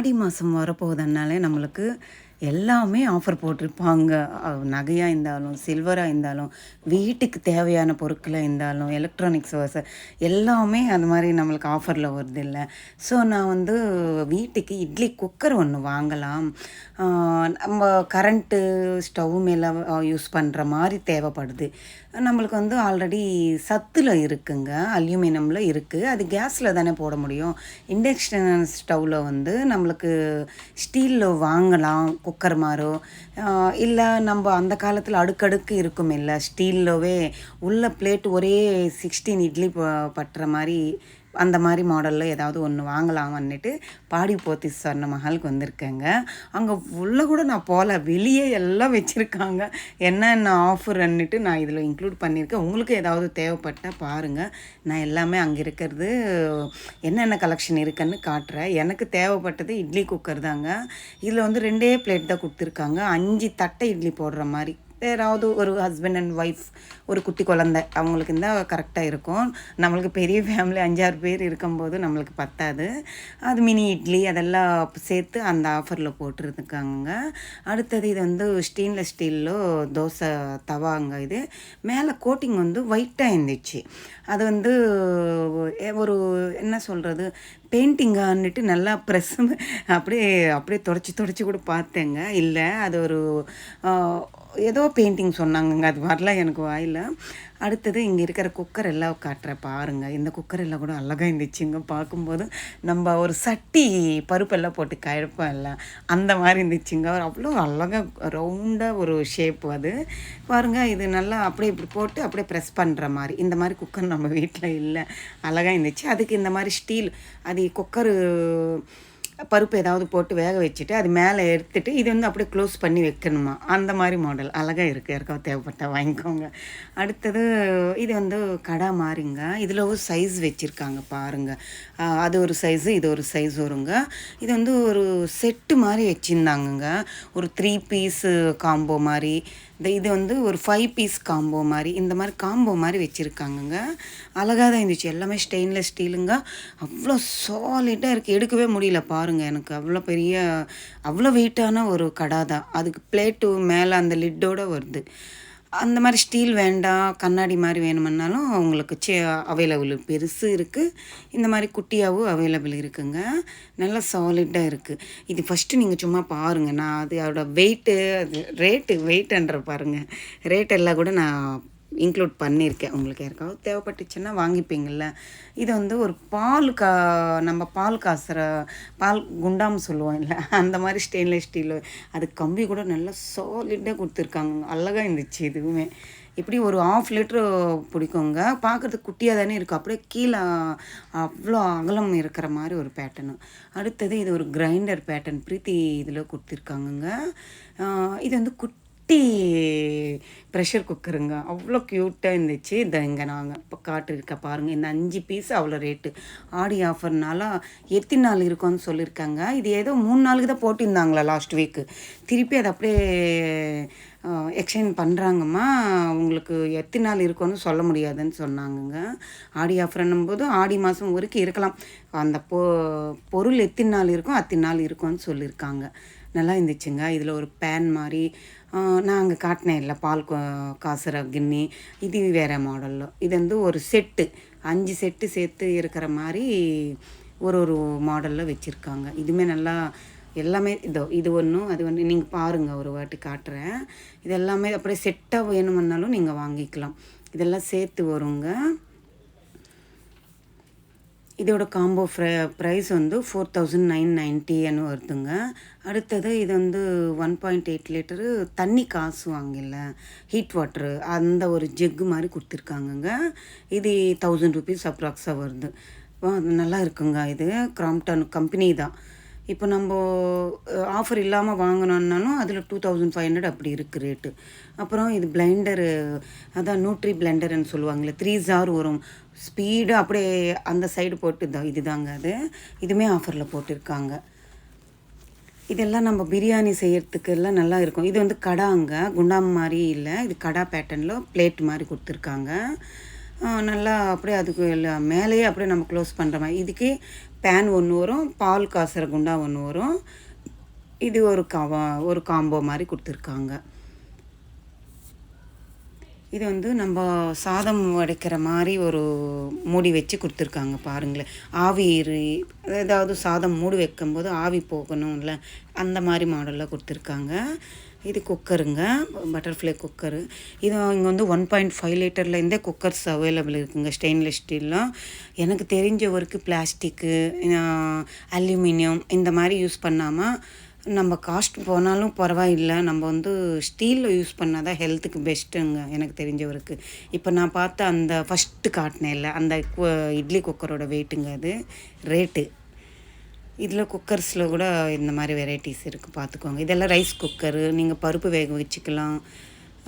ஆடி மாதம் வரப்போகுதுனாலே நம்மளுக்கு எல்லாமே ஆஃபர் போட்டிருப்பாங்க. நகையாக இருந்தாலும், சில்வராக இருந்தாலும், வீட்டுக்கு தேவையான பொருட்களாக இருந்தாலும், எலக்ட்ரானிக்ஸ் எல்லாமே அந்த மாதிரி நம்மளுக்கு ஆஃபரில் வருது இல்லை. ஸோ நான் வந்து வீட்டுக்கு இட்லி குக்கர் ஒன்று வாங்கலாம். நம்ம கரண்ட்டு ஸ்டவ் மேலே யூஸ் பண்ணுற மாதிரி தேவைப்படுது. நம்மளுக்கு வந்து ஆல்ரெடி சத்தில் இருக்குங்க, அல்யூமினியமில் இருக்குது. அது கேஸில் தானே போட முடியும். இண்டக்ஷன் ஸ்டவ்வில் வந்து நம்மளுக்கு ஸ்டீலில் வாங்கலாம் குக்கர் மாரோ. இல்லை நம்ம அந்த காலத்தில் அடுக்கடுக்கு இருக்கும் இல்லை, ஸ்டீல்லவே உள்ள பிளேட் ஒரே 16 இட்லி பட்டுற மாதிரி அந்த மாதிரி மாடலில் ஏதாவது ஒன்று வாங்கலாமன்னுட்டு பாடி போத்தி சொன்ன மஹாலுக்கு வந்திருக்கேங்க. அங்கே உள்ள கூட நான் போகல, வெளியே எல்லாம் வச்சுருக்காங்க. என்னென்ன ஆஃபர்ன்னுட்டு நான் இதில் இன்க்ளூட் பண்ணியிருக்கேன். உங்களுக்கு ஏதாவது தேவைப்பட்டால் பாருங்கள். நான் எல்லாமே அங்கே இருக்கிறது என்னென்ன கலெக்ஷன் இருக்குன்னு காட்டுறேன். எனக்கு தேவைப்பட்டது இட்லி குக்கர் தாங்க. இதில் வந்து 2 பிளேட் தான் கொடுத்துருக்காங்க. 5 தட்டை இட்லி போடுற மாதிரி. யாராவது ஒரு ஹஸ்பண்ட் அண்ட் ஒய்ஃப், ஒரு குட்டி குழந்தை, அவங்களுக்கு இருந்தால் கரெக்டாக இருக்கும். நம்மளுக்கு பெரிய ஃபேமிலி 5-6 பேர் இருக்கும்போது நம்மளுக்கு பத்தாது. அது மினி இட்லி அதெல்லாம் சேர்த்து அந்த ஆஃபரில் போட்டுருக்காங்க. அடுத்தது இது வந்து ஸ்டெயின்லெஸ் ஸ்டீலில் தோசை தவாங்க. இது மேலே கோட்டிங் வந்து ஒயிட்டாக இருந்துச்சு. அது வந்து ஒரு என்ன சொல்கிறது, பெயிண்டிங்கான்னுட்டு நல்லா ப்ரெஸ் அப்படியே அப்படியே தொடச்சி கூட பார்த்தேங்க. இல்லை, அது ஒரு ஏதோ பெயிண்டிங் சொன்னாங்கங்க, அது வரலாம் எனக்கு வாயில். அடுத்தது இங்கே இருக்கிற குக்கர் எல்லாம் காட்டுறேன் பாருங்கள். இந்த குக்கர் எல்லாம் கூட அழகாக இருந்துச்சுங்க பார்க்கும்போது. நம்ம ஒரு சட்டி பருப்பெல்லாம் போட்டு கழப்போம் இல்லை, அந்த மாதிரி இருந்துச்சுங்க. அவ்வளோ அழகாக ரவுண்டாக ஒரு ஷேப்பு அது பாருங்கள். இது நல்லா அப்படியே இப்படி போட்டு அப்படியே ப்ரெஸ் பண்ணுற மாதிரி. இந்த மாதிரி குக்கர் நம்ம வீட்டில் இல்லை, அழகாக இருந்துச்சு. அதுக்கு இந்த மாதிரி ஸ்டீல் அது குக்கரு பருப்பு ஏதாவது போட்டு வேக வச்சுட்டு அது மேலே எடுத்துட்டு இது வந்து அப்படியே க்ளோஸ் பண்ணி வைக்கணுமா, அந்த மாதிரி மாடல் அழகாக இருக்குது. யாருக்காவது தேவைப்பட்டால் வாங்கிக்கோங்க. அடுத்தது இது வந்து கடை மாறிங்க. இதில் ஒரு சைஸ் வச்சுருக்காங்க பாருங்கள். அது ஒரு சைஸு, இது ஒரு சைஸ் வருங்க. இது வந்து ஒரு செட்டு மாதிரி வச்சுருந்தாங்கங்க. ஒரு 3 பீஸு காம்போ மாதிரி. இது வந்து ஒரு 5 பீஸ் காம்போ மாதிரி, இந்த மாதிரி காம்போ மாதிரி வச்சுருக்காங்கங்க. அழகாக தான் இருந்துச்சு. எல்லாமே ஸ்டெயின்லெஸ் ஸ்டீலுங்க. அவ்வளோ சாலிடாக இருக்குது, எடுக்கவே முடியல பாருங்கள். எனக்கு அவ்வளோ வெயிட்டான ஒரு கடை தான். அதுக்கு பிளேட்டு மேலே அந்த லிட்டோடு வருது. அந்த மாதிரி ஸ்டீல் வேண்டாம், கண்ணாடி மாதிரி வேணுமன்னாலும் உங்களுக்கு அவைலபிள். பெருசு இருக்குது, இந்த மாதிரி குட்டியாகவும் அவைலபிள் இருக்குங்க. நல்லா சாலிடாக இருக்குது. இது ஃபஸ்ட்டு நீங்கள் சும்மா பாருங்கள். நான் அதோட வெயிட்டு, அது வெயிட்டுன்ற பாருங்கள். ரேட் எல்லாம் கூட நான் இன்க்ளூட் பண்ணியிருக்கேன். உங்களுக்கு யாருக்காவது தேவைப்பட்டுச்சுன்னா வாங்கிப்பீங்கள்ல. இது வந்து ஒரு நம்ம பால் காசுற பால் குண்டாம் சொல்லுவோம் இல்லை, அந்த மாதிரி ஸ்டெயின்லெஸ் ஸ்டீலு. அது கம்பி கூட நல்லா சாலிடாக கொடுத்துருக்காங்க. அழகாக இருந்துச்சு. இதுவுமே இப்படி ஒரு 1/2 லிட்ரு பிடிக்குங்க. பார்க்குறதுக்கு குட்டியாக தானே இருக்குது, அப்படியே கீழே அவ்வளோ அகலம் இருக்கிற மாதிரி ஒரு பேட்டர்னு. அடுத்தது இது ஒரு கிரைண்டர் பேட்டர்ன் பிரீத்தி இதில் கொடுத்துருக்காங்கங்க. இது வந்து குட்டி ப்ரெஷர் குக்கருங்க. அவ்வளோ க்யூட்டாக இருந்துச்சு. இதை இங்கே நாங்கள் இப்போ காட்டிருக்க பாருங்கள். இந்த 5 பீஸ் அவ்வளோ ரேட்டு. ஆடி ஆஃபர்னால எத்தனை நாள் இருக்கும்னு சொல்லியிருக்காங்க. இது ஏதோ 3 நாளுக்கு தான் போட்டிருந்தாங்களா லாஸ்ட் வீக்கு. திருப்பி அதை அப்படியே எக்ஸ்சேஞ்ச் பண்ணுறாங்கம்மா. உங்களுக்கு எத்தனை நாள் இருக்கும்னு சொல்ல முடியாதுன்னு சொன்னாங்கங்க. ஆடி ஆஃபர்ன்னும் போது ஆடி மாதம் வரைக்கும் இருக்கலாம். அந்த பொருள் எத்தனை நாள் இருக்கும் அத்தனை நாள் இருக்கும்னு சொல்லியிருக்காங்க. நல்லா இருந்துச்சுங்க. இதில் ஒரு பேன் மாதிரி நான் அங்கே காட்டினேன் இல்லை, பால் காசுற கிண்ணி. இது வேறு மாடலில். இது வந்து ஒரு செட்டு 5 செட்டு சேர்த்து இருக்கிற மாதிரி ஒரு மாடலில் வச்சுருக்காங்க. இதுவுமே நல்லா எல்லாமே இது ஒன்றும் அது ஒன்று. நீங்கள் பாருங்கள், ஒரு வாட்டி காட்டுறேன். இது எல்லாமே அப்படியே செட்டாக வேணுமன்னாலும் நீங்கள் வாங்கிக்கலாம். இதெல்லாம் சேர்த்து வருங்க. இதோட காம்போ ப்ரைஸ் வந்து 4990 வருதுங்க. அடுத்தது இது வந்து 1.8 லிட்டரு தண்ணி காசு வாங்கல, ஹீட் வாட்ரு, அந்த ஒரு ஜெக்கு மாதிரி கொடுத்துருக்காங்கங்க. இது 1000 ருபீஸ் அப்ராக்ஸாக வருது. நல்லா இருக்குங்க. இது கிராம்ப்டன் கம்பெனி தான். இப்போ நம்ம ஆஃபர் இல்லாமல் வாங்கினோன்னாலும் அதில் 2500 அப்படி இருக்குது ரேட்டு. அப்புறம் இது பிளெண்டரு, அதான் நியூட்ரி பிளெண்டர்னு சொல்லுவாங்களே, 3 ஜார் வரும். ஸ்பீடாக அப்படியே அந்த சைடு போட்டு இதுதாங்க அது. இதுவுமே ஆஃபரில் போட்டிருக்காங்க. இதெல்லாம் நம்ம பிரியாணி செய்கிறதுக்கு எல்லாம் நல்லா இருக்கும். இது வந்து கடாங்க, குண்டாம் மாதிரி இல்லை, இது கடா பேட்டர்னில் பிளேட் மாதிரி கொடுத்துருக்காங்க. நல்லா அப்படியே அதுக்கு மேலேயே அப்படியே நம்ம க்ளோஸ் பண்ணுற மாதிரி. இதுக்கு பேன் ஒன்று வரும், பால் காசுற குண்டா ஒன்று வரும். இது ஒரு காம்போ மாதிரி கொடுத்துருக்காங்க. இது வந்து நம்ம சாதம் வடைக்கிற மாதிரி ஒரு மூடி வச்சு கொடுத்துருக்காங்க பாருங்களேன். ஆவி ஏதாவது சாதம் மூடி வைக்கும்போது ஆவி போகணும்ல, அந்த மாதிரி மாடலில் கொடுத்துருக்காங்க. இது குக்கருங்க, பட்டர்ஃப்ளை குக்கரு. இது இங்கே வந்து 1.5 லிட்டரில் இருந்தே குக்கர்ஸ் அவைலபிள் இருக்குங்க, ஸ்டெயின்லெஸ் ஸ்டீல்லாம். எனக்கு தெரிஞ்ச வரைக்கும் பிளாஸ்டிக்கு, அலுமினியம் இந்த மாதிரி யூஸ் பண்ணாமல் நம்ம காஸ்ட் போனாலும் பரவாயில்லை, நம்ம வந்து ஸ்டீலில் யூஸ் பண்ணால் தான் ஹெல்த்துக்கு பெஸ்ட்டுங்க எனக்கு தெரிஞ்சவருக்கு. இப்போ நான் பார்த்த அந்த ஃபஸ்ட்டு காட்டினேன்ல அந்த இட்லி குக்கரோட வெயிட்டுங்க, அது ரேட்டு. இதில் குக்கர்ஸில் கூட இந்த மாதிரி வெரைட்டிஸ் இருக்குது, பார்த்துக்கோங்க. இதெல்லாம் ரைஸ் குக்கரு, நீங்கள் பருப்பு வேக வச்சுக்கலாம்.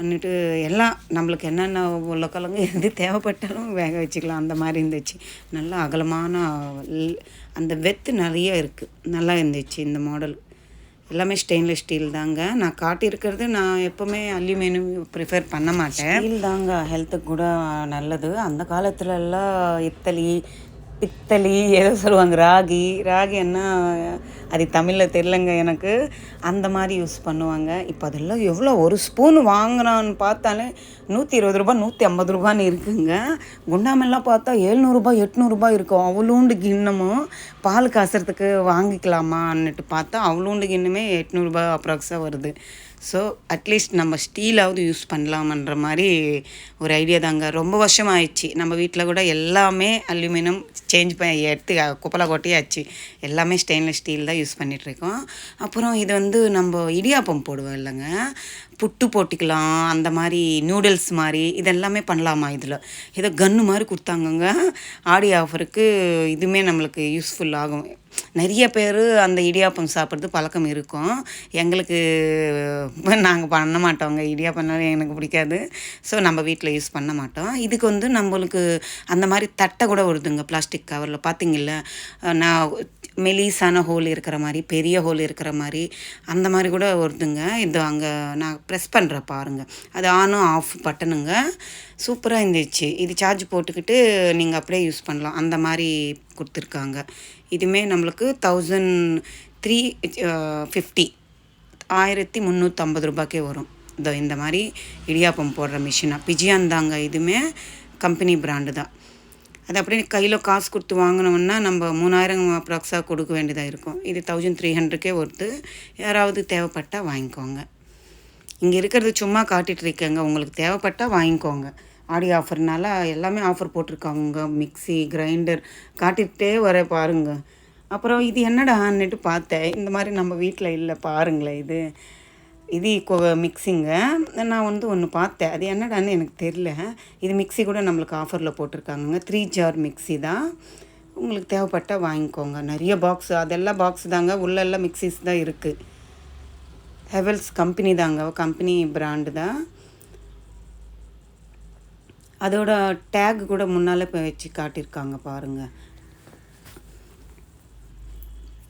வந்துட்டு எல்லாம் நம்மளுக்கு என்னென்ன உருளைக்கிழங்கு எது தேவைப்பட்டாலும் வேக வச்சுக்கலாம், அந்த மாதிரி இருந்துச்சு. நல்லா அகலமான அந்த வெத்து நிறைய இருக்குது, நல்லா இருந்துச்சு இந்த மாடல். எல்லாமே ஸ்டெயின்லெஸ் ஸ்டீல் தாங்க. நான் காட்டியிருக்கிறது நான் எப்போவுமே அலுமினியம் ப்ரிஃபர் பண்ண மாட்டேன். ஸ்டீல் தாங்க ஹெல்த்துக்கு கூட நல்லது. அந்த காலத்துலலாம் பித்தளி ஏதோ சொல்லுவாங்க, ராகி என்ன அது தமிழில் தெரிலங்க எனக்கு, அந்த மாதிரி யூஸ் பண்ணுவாங்க. இப்போ அதெல்லாம் எவ்வளோ ஒரு ஸ்பூன் வாங்கினான்னு பார்த்தாலே 120 ரூபா 150 ரூபான்னு இருக்குங்க. குண்டாமெல்லாம் பார்த்தா 700 800 இருக்கும். அவ்வளோண்டு கிண்ணமும் பால் காசுறதுக்கு வாங்கிக்கலாமான்னுட்டு பார்த்தா அவ்வளோண்டு கிண்ணமே 800 அப்ராக்ஸாக வருது. ஸோ அட்லீஸ்ட் நம்ம ஸ்டீலாவது யூஸ் பண்ணலாமன்ற மாதிரி ஒரு ஐடியா தாங்க. ரொம்ப வருஷம் ஆயிடுச்சு, நம்ம வீட்டில் கூட எல்லாமே அலுமினியம் சேஞ்ச் பண்ணி எடுத்து குப்பலை கொட்டியாச்சு. எல்லாமே ஸ்டெயின்லெஸ் ஸ்டீல் தான் யூஸ் பண்ணிகிட்ருக்கோம். அப்புறம் இது வந்து நம்ம இடியாப்பம் போடுவோம் இல்லைங்க, புட்டு போட்டிக்கலாம், அந்த மாதிரி நூடுல்ஸ் மாதிரி இதெல்லாமே பண்ணலாமா இதில். ஏதோ கன்று மாதிரி கொடுத்தாங்கங்க ஆடி ஆஃபருக்கு. இதுவுமே நம்மளுக்கு யூஸ்ஃபுல் ஆகும். நிறைய பேர் அந்த இடியாப்பம் சாப்பிட்றது பழக்கம் இருக்கும். எங்களுக்கு நாங்கள் பண்ண மாட்டோங்க, இடியாப்பம்னாலும் எனக்கு பிடிக்காது. ஸோ நம்ம வீட்டில் யூஸ் பண்ண மாட்டோம். இதுக்கு வந்து நம்மளுக்கு அந்த மாதிரி தட்டை கூட வருதுங்க, பிளாஸ்டிக் கவரில் பார்த்தீங்கல்ல. நான் மெலிசான ஹோல் இருக்கிற மாதிரி, பெரிய ஹோல் இருக்கிற மாதிரி, அந்த மாதிரி கூட வருதுங்க. இது அங்கே நான் ப்ரெஸ் பண்ணுற பாருங்கள், அது ஆனும் ஆஃப் பட்டனுங்க. சூப்பராக இருந்துச்சு. இது சார்ஜ் போட்டுக்கிட்டு நீங்கள் அப்படியே யூஸ் பண்ணலாம், அந்த மாதிரி கொடுத்துருக்காங்க. இதுவுமே நம்மளுக்கு 1350 1350 ரூபாய்க்கே வரும். இந்த மாதிரி இடியாப்பம் போடுற மிஷினாக பிஜியான் தாங்க. இதுவுமே கம்பெனி பிராண்டு தான். அது அப்படியே கையில் காசு கொடுத்து வாங்கினோம்னா நம்ம 3000 அப்ராக்ஸாக கொடுக்க வேண்டியதாக இருக்கும். இது 1300 வருது. யாராவது தேவைப்பட்டால் வாங்கிக்கோங்க. இங்கே இருக்கிறது சும்மா காட்டிகிட்ருக்கேங்க, உங்களுக்கு தேவைப்பட்டால் வாங்கிக்கோங்க. ஆடி ஆஃபர்னால எல்லாமே ஆஃபர் போட்டிருக்காங்க. மிக்ஸி, கிரைண்டர் காட்டிகிட்டே வர பாருங்க. அப்புறம் இது என்னடான்னுட்டு பார்த்தேன், இந்த மாதிரி நம்ம வீட்டில் இல்லை பாருங்களேன். இது மிக்ஸிங்க. நான் வந்து ஒன்று பார்த்தேன், அது என்னடான்னு எனக்கு தெரில. இது மிக்ஸி கூட நம்மளுக்கு ஆஃபரில் போட்டிருக்காங்க. 3 ஜார் மிக்ஸி தான். உங்களுக்கு தேவைப்பட்டால் வாங்கிக்கோங்க. நிறைய பாக்ஸ், அதெல்லாம் பாக்ஸ் தாங்க, உள்ளெல்லாம் மிக்ஸிஸ் தான் இருக்குது. ஹெவல்ஸ் கம்பெனி தாங்க, கம்பெனி பிராண்டு தான். அதோட டேக் கூட முன்னால் இப்போ வச்சு காட்டியிருக்காங்க பாருங்கள்.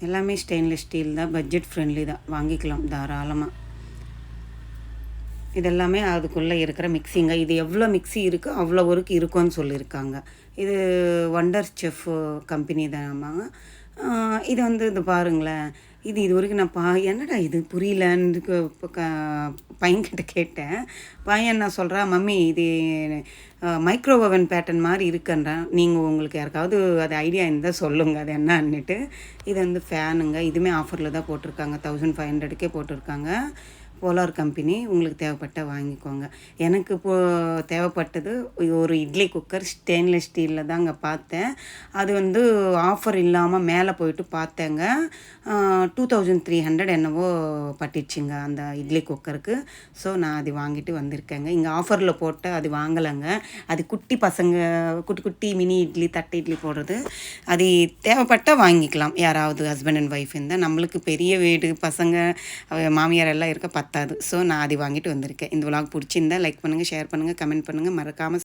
எல்லாமே ஸ்டெயின்லெஸ் ஸ்டீல் தான், பட்ஜெட் ஃப்ரெண்ட்லி தான், வாங்கிக்கலாம் தாராளமாக. இதெல்லாமே அதுக்குள்ளே இருக்கிற மிக்ஸிங்க. இது எவ்வளோ மிக்ஸி இருக்கோ அவ்வளோ ஒருக்கு இருக்கும்னு சொல்லியிருக்காங்க. இது வண்டர் செஃப் கம்பெனி தான்மா. இது வந்து இது பாருங்களேன், இது வரைக்கும் நான் என்னடா இது புரியலன்னு பையன்கிட்ட கேட்டேன். பையன் நான் சொல்கிறான், மம்மி இது மைக்ரோ ஓவன் பேட்டர்ன் மாதிரி இருக்குன்றான். நீங்கள் உங்களுக்கு யாருக்காவது அது ஐடியா இருந்தால் சொல்லுங்கள் அது என்னன்னுட்டு. இது வந்து ஃபேனுங்க. இதுவுமே ஆஃபரில் தான் போட்டிருக்காங்க, 1500 போட்டிருக்காங்க. Polar company. உங்களுக்கு தேவைப்பட்டால் வாங்கிக்கோங்க. எனக்கு தேவைப்பட்டது ஒரு இட்லி குக்கர், ஸ்டெயின்லெஸ் ஸ்டீலில் தாங்க பார்த்தேன். அது வந்து ஆஃபர் இல்லாமல் மேலே போயிட்டு பார்த்தேங்க, 2300 என்னவோ பட்டுச்சுங்க அந்த இட்லி குக்கருக்கு. ஸோ நான் அது வாங்கிட்டு வந்திருக்கேங்க. இங்கே ஆஃபரில் போட்ட அது வாங்கலைங்க. அது குட்டி பசங்க குட்டி மினி இட்லி, தட்டை இட்லி போடுறது. அது தேவைப்பட்டால் வாங்கிக்கலாம், யாராவது ஹஸ்பண்ட் அண்ட் ஒய்ஃப் இருந்தால். நம்மளுக்கு பெரிய வீடு, பசங்க, மாமியார் எல்லாம் இருக்க பத்தாது. ஸோ நான் அது வாங்கிட்டு வந்திருக்கேன். இந்த விலாக் பிடிச்சிருந்தா லைக் பண்ணுங்கள், ஷேர் பண்ணுங்கள், கமெண்ட் பண்ணுங்கள், மறக்காமல்